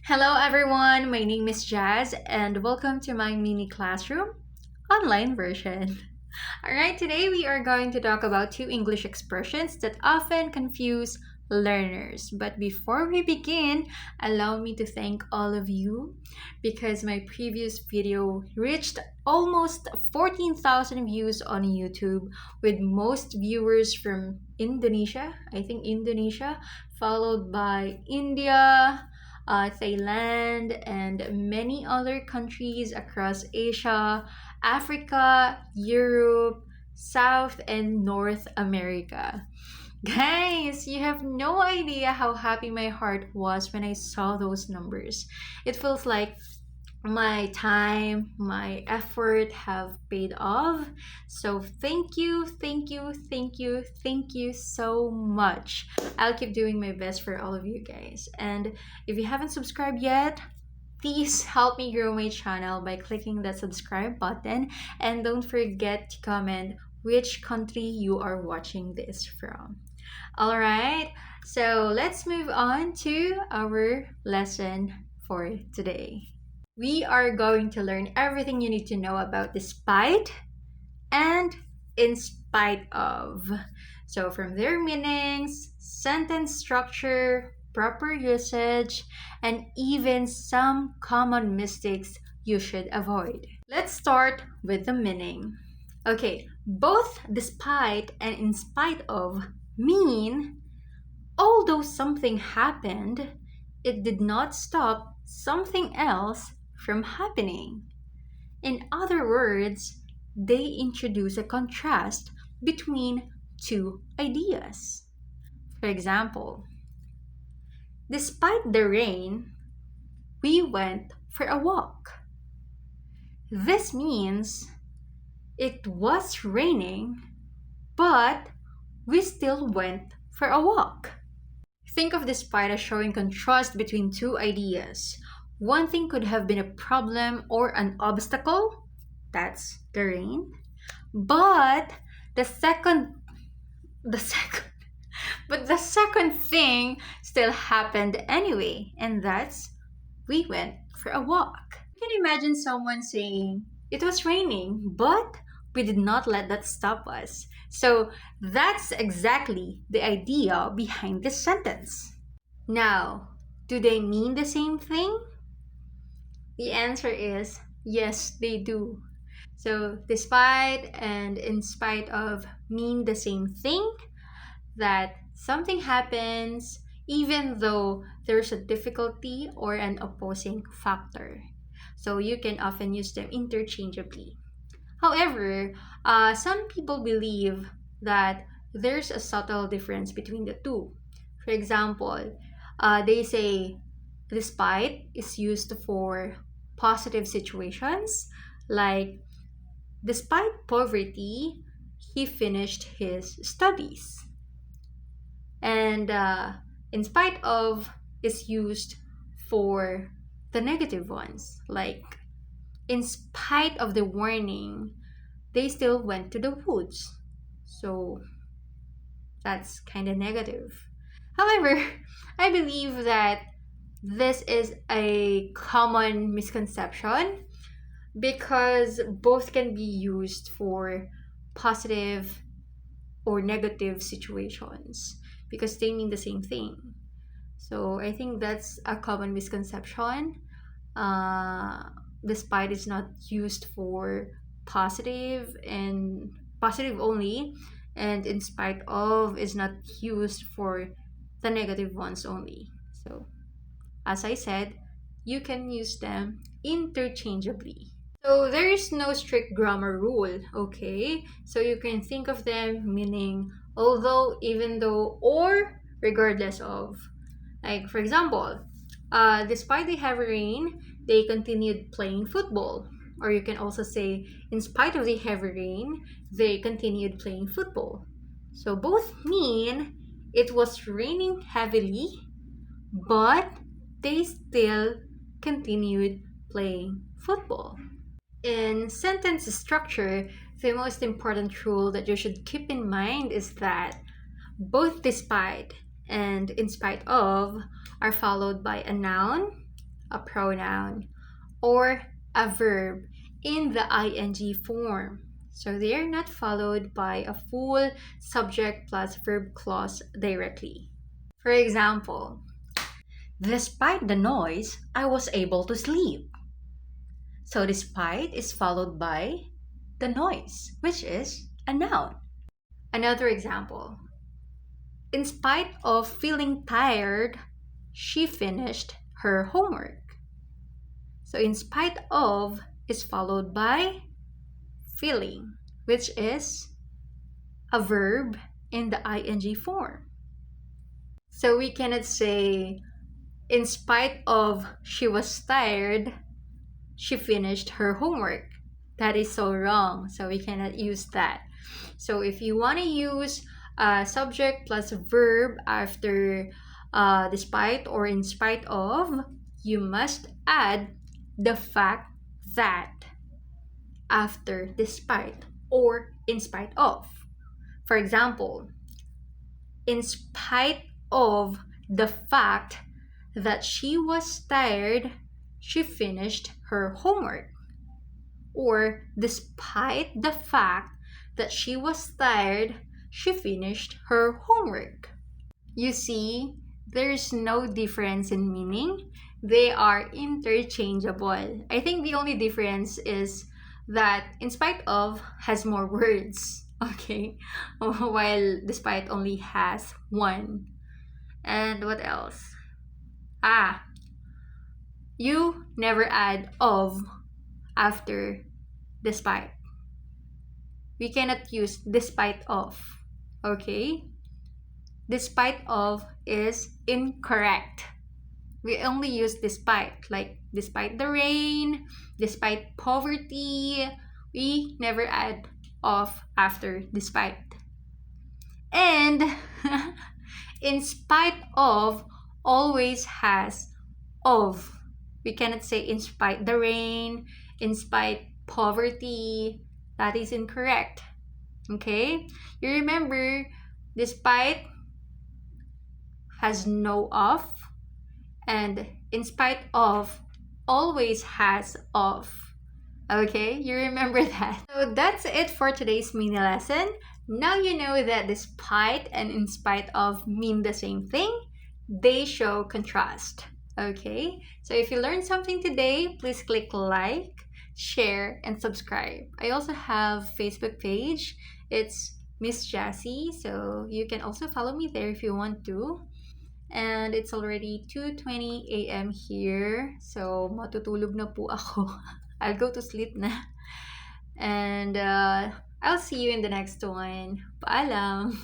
Hello everyone, my name is Jazz and welcome to my mini classroom online version. Alright, today we are going to talk about two English expressions that often confuse learners. But before we begin, allow me to thank all of you because my previous video reached almost 14,000 views on YouTube, with most viewers from Indonesia, I think Indonesia, followed by India, Thailand, and many other countries across Asia, Africa, Europe, South, and North America. Guys, you have no idea how happy my heart was when I saw those numbers. It feels like my time, my effort have paid off. So thank you, thank you, thank you, thank you so much. I'll keep doing my best for all of you guys. And if you haven't subscribed yet, please help me grow my channel by clicking that subscribe button, and don't forget to comment which country you are watching this from. All right, so let's move on to our lesson for today. We are going to learn everything you need to know about despite and in spite of. So, from their meanings, sentence structure, proper usage, and even some common mistakes you should avoid. Let's start with the meaning. Okay, both despite and in spite of mean although something happened, it did not stop something else from happening. In other words, they introduce a contrast between two ideas. For example, despite the rain, we went for a walk. This means it was raining, but we still went for a walk. Think of despite as showing contrast between two ideas. One thing could have been a problem or an obstacle, that's the rain. But the second the second but the second thing still happened anyway, and that's we went for a walk. You can imagine someone saying, it was raining, but we did not let that stop us. So that's exactly the idea behind this sentence. Now, do they mean the same thing? The answer is yes, they do. So, despite and in spite of mean the same thing, that something happens even though there's a difficulty or an opposing factor. So, you can often use them interchangeably. However, some people believe that there's a subtle difference between the two. For example, they say despite is used for positive situations, like despite poverty, he finished his studies. And in spite of is used for the negative ones, like in spite of the warning, they still went to the woods. So that's kind of negative. However, I believe that this is a common misconception because both can be used for positive or negative situations because they mean the same thing. So I think that's a common misconception. Despite is not used for positive and positive only, and in spite of is not used for the negative ones only. So as I said, you can use them interchangeably. So there is no strict grammar rule, okay? So you can think of them meaning although, even though, or regardless of. Like, for example, despite the heavy rain, they continued playing football. Or you can also say, in spite of the heavy rain, they continued playing football. So both mean it was raining heavily, but they still continued playing football. In sentence structure, the most important rule that you should keep in mind is that both despite and in spite of are followed by a noun, a pronoun, or a verb in the ing form. So they are not followed by a full subject plus verb clause directly. For example, despite the noise, I was able to sleep. So despite is followed by the noise, which is a noun. Another example, in spite of feeling tired, she finished her homework. So in spite of is followed by feeling, which is a verb in the ing form. So we cannot say, in spite of she was tired, she finished her homework. That is so wrong. So we cannot use that. So if you want to use subject plus verb after despite or in spite of, you must add the fact that after despite or in spite of. For example, in spite of the fact that she was tired, she finished her homework. Or despite the fact that she was tired, she finished her homework. You see, there's no difference in meaning. They are interchangeable. I think the only difference is that in spite of has more words, okay? While despite only has one. And what else? Ah, you never add of after despite. We cannot use despite of, okay? Despite of is incorrect. We only use despite, like despite the rain, despite poverty. We never add of after despite. And in spite of always has of. We cannot say in spite the rain, in spite poverty. That is incorrect. Okay? You remember, despite has no of, and in spite of always has of. Okay, you remember that. So that's it for today's mini lesson. Now you know that despite and in spite of mean the same thing. They show contrast. Okay, so if you learned something today, please click like, share, and subscribe. I also have Facebook page. It's Miss Jassy, so you can also follow me there if you want to. And it's already 2:20 a.m. here. So, matutulog na po ako. I'll go to sleep na. And I'll see you in the next one. Paalam!